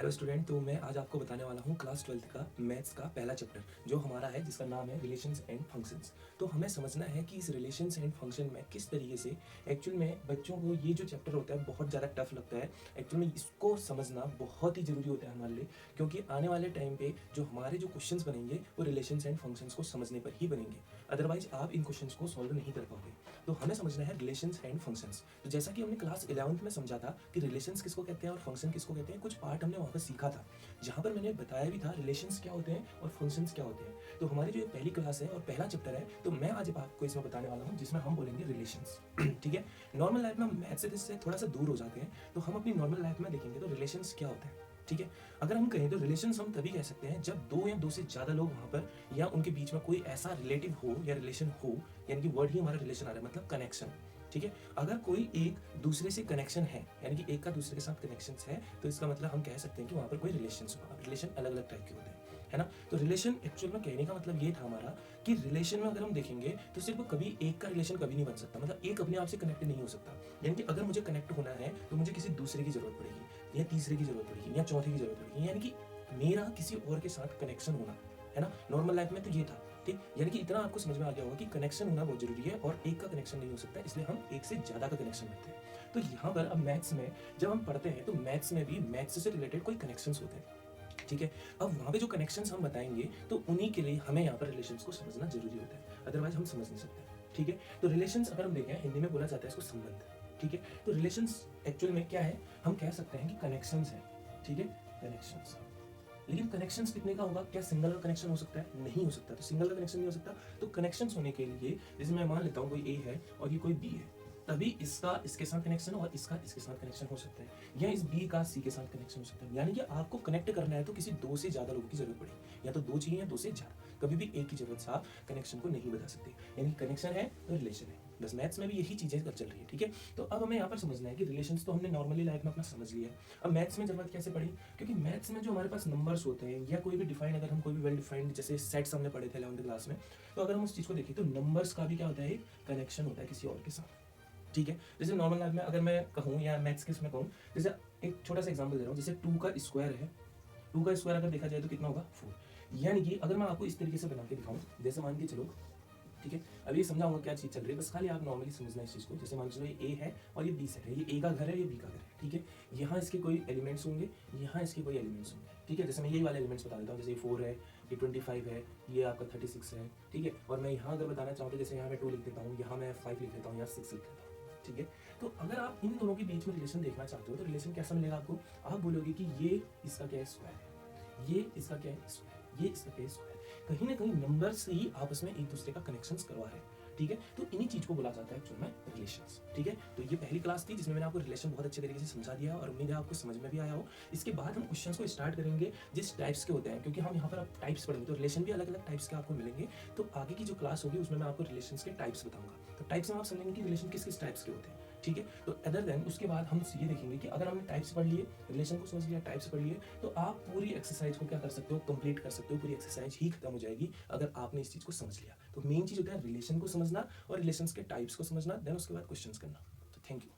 Hello student, तो मैं आज आपको बताने वाला हूँ क्लास 12th का मैथ्स का पहला चैप्टर जो हमारा है, जिसका नाम है रिलेशंस एंड फंक्शंस। तो हमें समझना है कि इस रिलेशंस एंड फंक्शन में किस तरीके से एक्चुअल में बच्चों को ये जो चैप्टर होता है बहुत ज़्यादा टफ लगता है। एक्चुअल में इसको समझना बहुत ही ज़रूरी होता है हमारे लिए, क्योंकि आने वाले टाइम पे जो हमारे जो क्वेश्चंस बनेंगे वो रिलेशंस एंड फंक्शंस को समझने पर ही बनेंगे। अदरवाइज आप इन क्वेश्चंस को सॉल्व नहीं कर पाओगे। तो हमें समझना है रिलेशंस एंड फंक्शंस। तो जैसा कि हमने क्लास 11th में समझा था कि रिलेशंस किसको कहते हैं और फंक्शन किसको कहते हैं, कुछ पार्ट हमने वहाँ पर सीखा था, जहाँ पर मैंने बताया भी था रिलेशंस क्या होते हैं और फंक्शंस क्या होते हैं। तो हमारी जो ये पहली क्लास है और पहला चैप्टर है, तो मैं आज आपको इसमें बताने वाला हूँ, जिसमें हम बोलेंगे रिलेशंस। ठीक है, नॉर्मल लाइफ में हम मैथ से इससे थोड़ा सा दूर हो जाते हैं, तो हम अपनी नॉर्मल लाइफ में देखेंगे तो रिलेशंस क्या होता है। ठीक है, अगर हम कहें तो रिलेशंस हम तभी कह सकते हैं जब दो या दो से ज़्यादा लोग वहाँ पर या उनके बीच में कोई ऐसा रिलेटिव हो या रिलेशन हो, यानी कि वर्ड ही हमारा रिलेशन आ रहा है, मतलब कनेक्शन। ठीक है, अगर कोई एक दूसरे से कनेक्शन है, यानी कि एक का दूसरे के साथ कनेक्शन है, तो इसका मतलब हम कह सकते हैं कि वहाँ पर कोई रिलेशन हुआ। रिलेशन अलग अलग टाइप के होते हैं, है ना। तो रिलेशन एक्चुअल में कहने का मतलब ये था हमारा कि रिलेशन में अगर हम देखेंगे तो सिर्फ कभी एक का रिलेशन कभी नहीं बन सकता, मतलब एक अपने आप से कनेक्ट नहीं हो सकता। यानी कि अगर मुझे कनेक्ट होना है तो मुझे किसी दूसरे की जरूरत पड़ेगी या तीसरे की जरूरत पड़ेगी या चौथे की जरूरत पड़ेगी, यानी कि मेरा किसी और के साथ कनेक्शन होना, है ना। नॉर्मल लाइफ में तो ये था, ठीक। यानी कि इतना आपको समझ में आ गया होगा कि कनेक्शन होना बहुत जरूरी है और एक का कनेक्शन नहीं हो सकता, इसलिए हम एक से ज्यादा का कनेक्शन लेते हैं। तो यहाँ पर अब मैथ्स में जब हम पढ़ते हैं तो मैथ्स में भी मैथ्स से रिलेटेड कोई कनेक्शंस होते हैं। ठीक है, अब वहाँ पे जो कनेक्शंस हम बताएंगे तो उन्हीं के लिए हमें यहाँ पर रिलेशंस को समझना जरूरी होता है, अदरवाइज हम समझ नहीं सकते। ठीक है, तो रिलेशंस अगर हम देखें, हिंदी में बोला जाता है इसको संबंध। ठीक है, तो रिलेशंस एक्चुअल में क्या है, हम कह सकते हैं कि कनेक्शंस है। ठीक है, कनेक्शंस। लेकिन कनेक्शंस कितने का होगा, क्या सिंगल का कनेक्शन हो सकता है? नहीं हो सकता। तो सिंगल का कनेक्शन नहीं हो सकता, तो कनेक्शंस होने के लिए जैसे मैं मान लेता हूँ कोई ए है और ये कोई बी है, तभी इसका इसके साथ कनेक्शन और इसका इसके साथ कनेक्शन हो सकता है, या इस बी का सी के साथ कनेक्शन हो सकता है। यानी कि आपको कनेक्ट करना है तो किसी दो से ज्यादा लोगों की जरूरत पड़ेगी, या तो दो चाहिए या दो से ज्यादा, कभी भी एक की जरूरत से आप कनेक्शन को नहीं बता सकते। यानी कनेक्शन है तो रिलेशन है, बस मैथ्स में भी यही चीजें चल रही है। ठीक है, तो अब हमें यहाँ पर समझना है कि रिलेशंस तो हमने नॉर्मली लाइफ में अपना समझ लिया, अब मैथ्स में जरूरत कैसे पड़ी, क्योंकि मैथ्स में जो हमारे पास नंबर्स होते हैं या कोई भी डिफाइन, अगर हम कोई भी वेल डिफाइंड जैसे सेट्स हमने पढ़े थे 11th क्लास में, तो अगर हम उस चीज को देखें तो नंबर्स का भी क्या होता है, एक कनेक्शन होता है किसी और के साथ। ठीक है, जैसे नॉर्मल लाइफ में अगर मैं कहूँ या मैथ्स के इसमें कहूँ, जैसे एक छोटा सा एग्जांपल दे रहा हूँ, जैसे 2 का स्क्वायर है, 2 का स्क्वायर अगर देखा जाए तो कितना होगा, 4। यानी कि अगर मैं आपको इस तरीके से बना के दिखाऊं, जैसे मान के चलो, ठीक है, अभी ये समझाऊंगा क्या चीज चल रही है, बस खाली आप नॉर्मली समझना इस चीज को। जैसे मान चलो ये ए है और ये बी सेट है, ये ए का घर है, ये बी का घर है। ठीक है, यहाँ इसके कोई एलिमेंट्स होंगे, यहाँ इसके कोई एलिमेंट्स होंगे। ठीक है, जैसे मैं यही वाले एलिमेंट्स बता देता हूँ, जैसे ये 4 है, ये 25 है, ये आपका 36 है। ठीक है, और मैं यहाँ अगर बताना चाहूँ तो जैसे यहाँ मैं 2 लिख देता हूँ, यहाँ मैं 5 लिख देता हूँ, यहाँ 6 लिख देता हूँ। ठीक है, तो अगर आप इन दोनों के बीच में रिलेशन देखना चाहते हो तो रिलेशन कैसा मिलेगा आपको, आप बोलोगे कि ये इसका क्या है, स्क्वायर है, ये इसका क्या है, स्क्वायर, ये इसका क्या है, स्क्वायर। कहीं ना कहीं नंबर से ही आपस में एक दूसरे का कनेक्शंस करवा रहे हैं। ठीक है, तो इन्हीं चीज को बोला जाता है एक्चुअल में रिलेशंस। ठीक है, तो ये पहली क्लास थी जिसमें मैंने आपको रिलेशन बहुत अच्छे तरीके से समझा दिया और उम्मीद है आपको समझ में भी आया हो। इसके बाद हम क्वेश्चंस को स्टार्ट करेंगे जिस टाइप्स के होते हैं, क्योंकि हम यहाँ पर अब टाइप्स पढ़ेंगे तो रिलेशन भी अलग अलग टाइप्स के आपको मिलेंगे। तो आगे की जो क्लास होगी उसमें मैं आपको रिलेशंस के टाइप्स बताऊंगा, तो टाइप्स में आप समझेंगे कि रिलेशन किस किस टाइप्स के होते हैं। ठीक है, तो अदर देन उसके बाद हम ये देखेंगे कि अगर हमने टाइप्स पढ़ लिए, रिलेशन को समझ लिया, टाइप्स पढ़ लिए, तो आप पूरी एक्सरसाइज को क्या कर सकते हो, कंप्लीट कर सकते हो। पूरी एक्सरसाइज ही खत्म हो जाएगी अगर आपने इस चीज को समझ लिया। तो मेन चीज होता है रिलेशन को समझना और रिलेशंस के टाइप्स को समझना, देन उसके बाद क्वेश्चंस करना। तो थैंक यू।